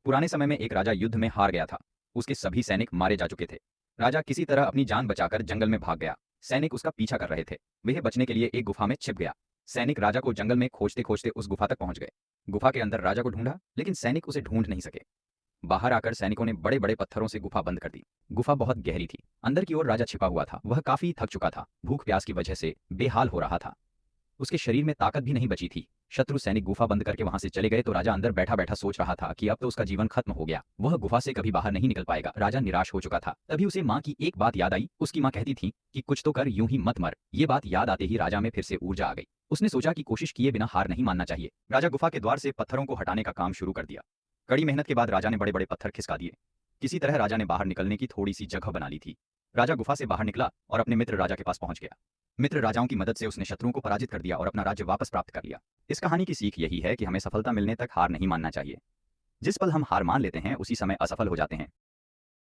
पुराने समय में एक राजा युद्ध में हार गया था। उसके सभी सैनिक मारे जा चुके थे। राजा किसी तरह अपनी जान बचाकर जंगल में भाग गया। सैनिक उसका पीछा कर रहे थे। वह बचने के लिए एक गुफा में छिप गया। सैनिक राजा को जंगल में खोजते खोजते उस गुफा तक पहुंच गए। गुफा के अंदर राजा को ढूंढा, लेकिन सैनिक उसे ढूंढ नहीं सके। बाहर आकर सैनिकों ने बड़े बड़े पत्थरों से गुफा बंद कर दी। गुफा बहुत गहरी थी। अंदर की ओर राजा छिपा हुआ था। वह काफी थक चुका था, भूख प्यास की वजह से बेहाल हो रहा था। उसके शरीर में ताकत भी नहीं बची थी। शत्रु सैनिक गुफा बंद करके वहां से चले गए तो राजा अंदर बैठा बैठा सोच रहा था कि अब तो उसका जीवन खत्म हो गया। वह गुफा से कभी बाहर नहीं निकल पाएगा। राजा निराश हो चुका था। तभी उसे माँ की एक बात याद आई। उसकी माँ कहती थी कि कुछ तो कर, यूं ही मत मर। ये बात याद आते ही राजा में फिर से ऊर्जा आ गई। उसने सोचा कि कोशिश किए बिना हार नहीं मानना चाहिए। राजा गुफा के द्वार से पत्थरों को हटाने का काम शुरू कर दिया। कड़ी मेहनत के बाद राजा ने बड़े बड़े पत्थर खिसका दिए। किसी तरह राजा ने बाहर निकलने की थोड़ी सी जगह बना ली थी। राजा गुफा से बाहर निकला और अपने मित्र राजा के पास पहुंच गया। मित्र राजाओं की मदद से उसने शत्रुओं को पराजित कर दिया और अपना राज्य वापस प्राप्त कर लिया। इस कहानी की सीख यही है कि हमें सफलता मिलने तक हार नहीं मानना चाहिए। जिस पल हम हार मान लेते हैं उसी समय असफल हो जाते हैं।